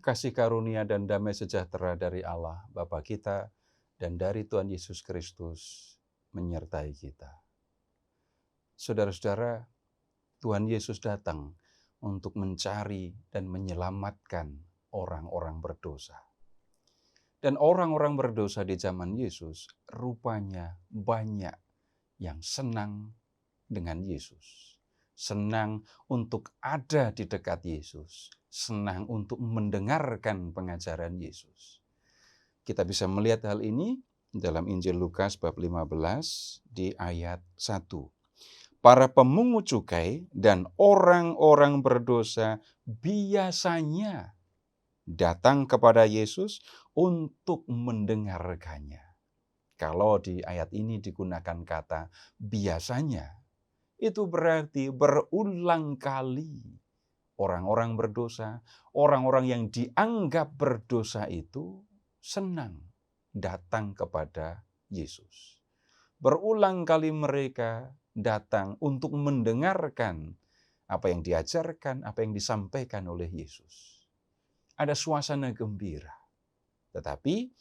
kasih karunia dan damai sejahtera dari Allah Bapa kita dan dari Tuhan Yesus Kristus menyertai kita. Saudara-saudara, Tuhan Yesus datang untuk mencari dan menyelamatkan orang-orang berdosa. Dan orang-orang berdosa di zaman Yesus rupanya banyak yang senang dengan Yesus. Senang untuk ada di dekat Yesus. Senang untuk mendengarkan pengajaran Yesus. Kita bisa melihat hal ini dalam Injil Lukas bab 15 di ayat 1. Para pemungut cukai dan orang-orang berdosa biasanya datang kepada Yesus untuk mendengarkannya. Kalau di ayat ini digunakan kata biasanya, itu berarti berulang kali orang-orang berdosa, orang-orang yang dianggap berdosa itu senang datang kepada Yesus. Berulang kali mereka datang untuk mendengarkan apa yang diajarkan, apa yang disampaikan oleh Yesus. Ada suasana gembira. Tetapi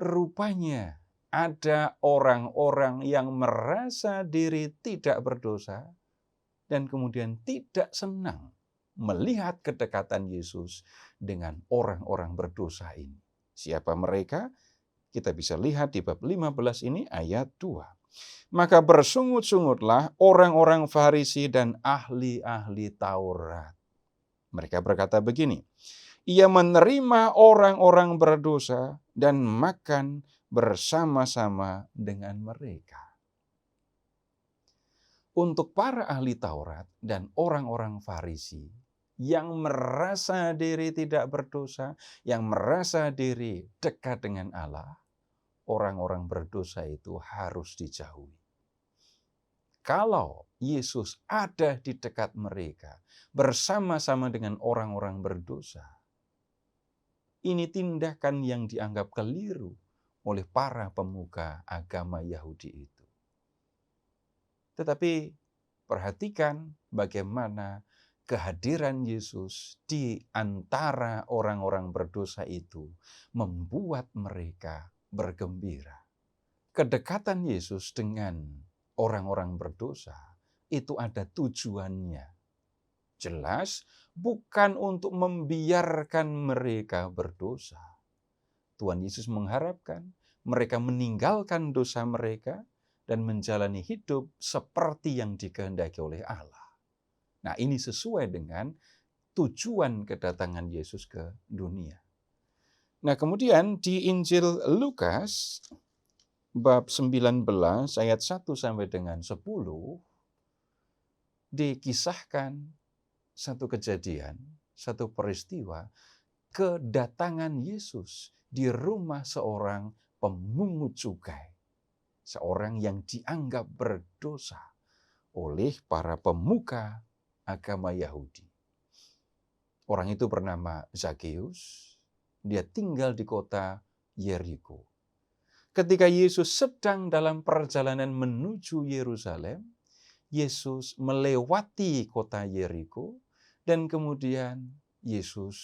rupanya ada orang-orang yang merasa diri tidak berdosa dan kemudian tidak senang melihat kedekatan Yesus dengan orang-orang berdosa ini. Siapa mereka? Kita bisa lihat di bab 15 ini ayat 2. Maka bersungut-sungutlah orang-orang Farisi dan ahli-ahli Taurat. Mereka berkata begini, ia menerima orang-orang berdosa dan makan bersama-sama dengan mereka. Untuk para ahli Taurat dan orang-orang Farisi yang merasa diri tidak berdosa, yang merasa diri dekat dengan Allah, orang-orang berdosa itu harus dijauhi. Kalau Yesus ada di dekat mereka, bersama-sama dengan orang-orang berdosa, ini tindakan yang dianggap keliru oleh para pemuka agama Yahudi itu. Tetapi perhatikan bagaimana kehadiran Yesus di antara orang-orang berdosa itu membuat mereka bergembira. Kedekatan Yesus dengan orang-orang berdosa itu ada tujuannya. Jelas bukan untuk membiarkan mereka berdosa. Tuhan Yesus mengharapkan mereka meninggalkan dosa mereka dan menjalani hidup seperti yang dikehendaki oleh Allah. Nah, ini sesuai dengan tujuan kedatangan Yesus ke dunia. Nah, kemudian di Injil Lukas bab 19 ayat 1 sampai dengan 10 dikisahkan satu kejadian, satu peristiwa kedatangan Yesus di rumah seorang pemungut cukai. Seorang yang dianggap berdosa oleh para pemuka agama Yahudi. Orang itu bernama Zakeus. Dia tinggal di kota Yeriko. Ketika Yesus sedang dalam perjalanan menuju Yerusalem, Yesus melewati kota Yeriko dan kemudian Yesus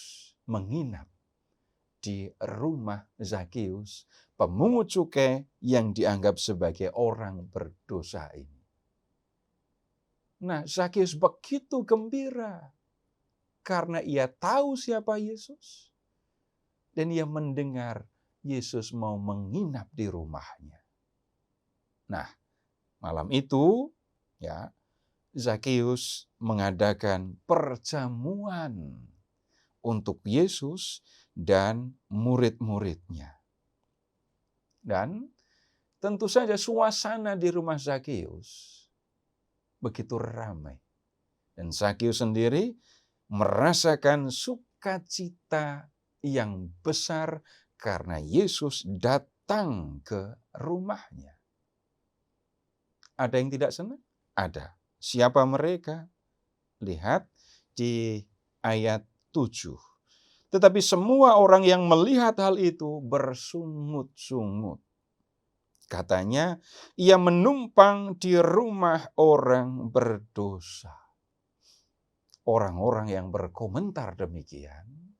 menginap di rumah Zakeus, pemungut cukai yang dianggap sebagai orang berdosa ini. Nah, Zakeus begitu gembira karena ia tahu siapa Yesus dan ia mendengar Yesus mau menginap di rumahnya. Nah, malam itu ya Zakeus mengadakan perjamuan untuk Yesus dan murid-muridnya. Dan tentu saja suasana di rumah Zakeus begitu ramai. Dan Zakeus sendiri merasakan sukacita yang besar karena Yesus datang ke rumahnya. Ada yang tidak senang? Ada. Siapa mereka? Lihat di ayat 7. Tetapi semua orang yang melihat hal itu bersungut-sungut. Katanya, ia menumpang di rumah orang berdosa. Orang-orang yang berkomentar demikian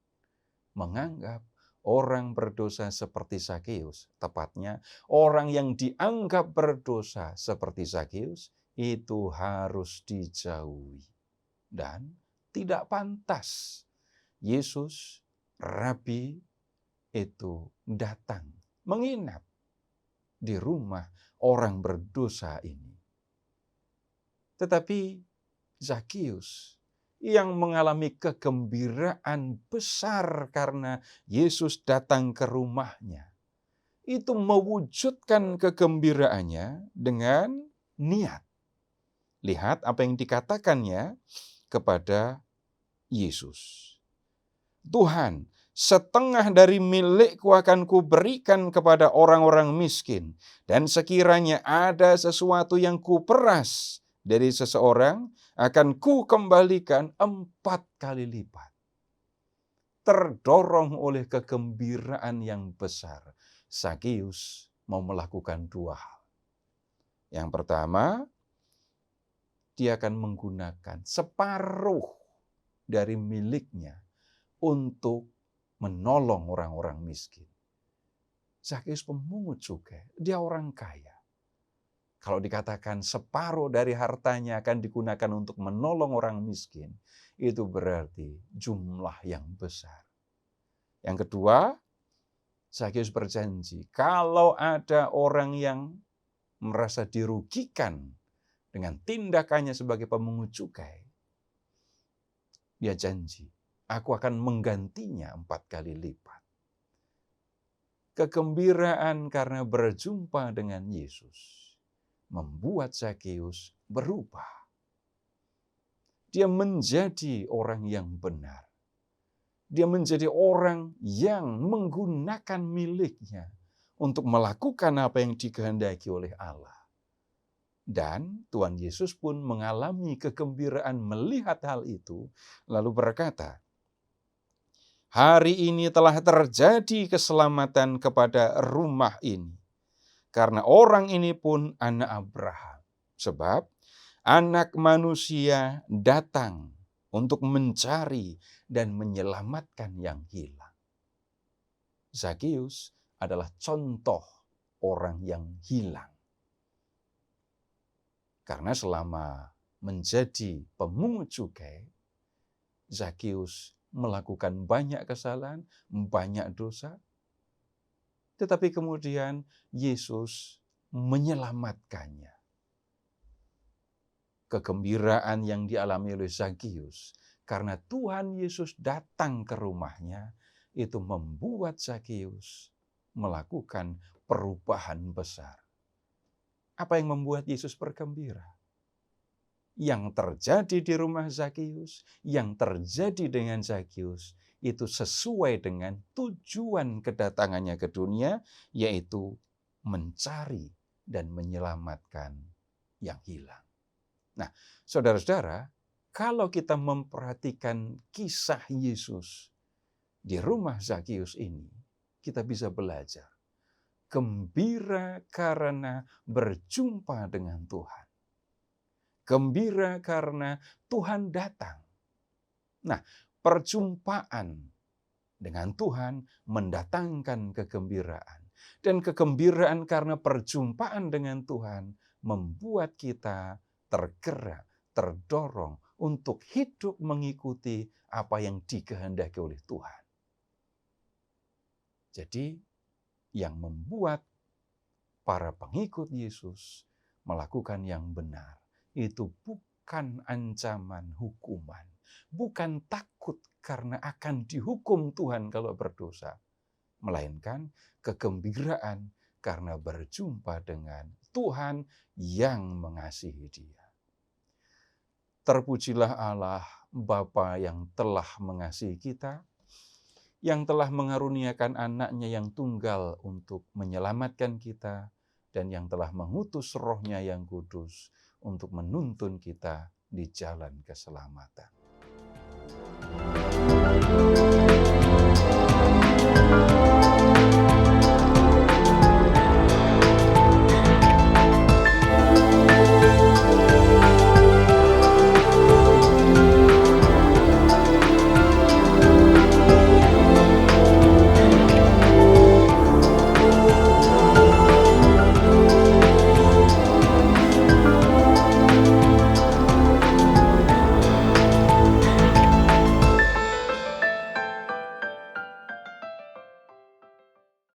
menganggap orang berdosa seperti Zakeus, tepatnya orang yang dianggap berdosa seperti Zakeus, itu harus dijauhi. Dan tidak pantas Yesus, Rabi, itu datang menginap di rumah orang berdosa ini. Tetapi Zakeus yang mengalami kegembiraan besar karena Yesus datang ke rumahnya, itu mewujudkan kegembiraannya dengan niat. Lihat apa yang dikatakannya kepada Yesus. Tuhan, setengah dari milikku akan kuberikan kepada orang-orang miskin. Dan sekiranya ada sesuatu yang kuperas dari seseorang, akan ku kembalikan 4 kali lipat. Terdorong oleh kegembiraan yang besar, Zakeus mau melakukan 2 hal. Yang pertama, dia akan menggunakan separuh dari miliknya untuk menolong orang-orang miskin. Zakeus pemungut cukai, dia orang kaya. Kalau dikatakan separuh dari hartanya akan digunakan untuk menolong orang miskin, itu berarti jumlah yang besar. Yang kedua, Zakeus berjanji, kalau ada orang yang merasa dirugikan dengan tindakannya sebagai pemungut cukai, dia janji, aku akan menggantinya 4 kali lipat. Kegembiraan karena berjumpa dengan Yesus membuat Zakeus berubah. Dia menjadi orang yang benar. Dia menjadi orang yang menggunakan miliknya untuk melakukan apa yang dikehendaki oleh Allah. Dan Tuhan Yesus pun mengalami kegembiraan melihat hal itu, lalu berkata, hari ini telah terjadi keselamatan kepada rumah ini. Karena orang ini pun anak Abraham. Sebab anak manusia datang untuk mencari dan menyelamatkan yang hilang. Zakeus adalah contoh orang yang hilang. Karena selama menjadi pemungut cukai, Zakeus melakukan banyak kesalahan, banyak dosa. Tetapi kemudian Yesus menyelamatkannya. Kegembiraan yang dialami oleh Zakeus karena Tuhan Yesus datang ke rumahnya, itu membuat Zakeus melakukan perubahan besar. Apa yang membuat Yesus bergembira? Yang terjadi di rumah Zakeus, yang terjadi dengan Zakeus, itu sesuai dengan tujuan kedatangannya ke dunia, yaitu mencari dan menyelamatkan yang hilang. Nah, saudara-saudara, kalau kita memperhatikan kisah Yesus di rumah Zakeus ini, kita bisa belajar gembira karena berjumpa dengan Tuhan. Gembira karena Tuhan datang. Nah, perjumpaan dengan Tuhan mendatangkan kegembiraan. Dan kegembiraan karena perjumpaan dengan Tuhan membuat kita tergerak, terdorong untuk hidup mengikuti apa yang dikehendaki oleh Tuhan. Jadi, yang membuat para pengikut Yesus melakukan yang benar, itu bukan ancaman hukuman, bukan takut karena akan dihukum Tuhan kalau berdosa, melainkan kegembiraan karena berjumpa dengan Tuhan yang mengasihi dia. Terpujilah Allah, Bapa yang telah mengasihi kita, yang telah mengaruniakan anaknya yang tunggal untuk menyelamatkan kita, dan yang telah mengutus Roh-Nya yang kudus untuk menuntun kita di jalan keselamatan.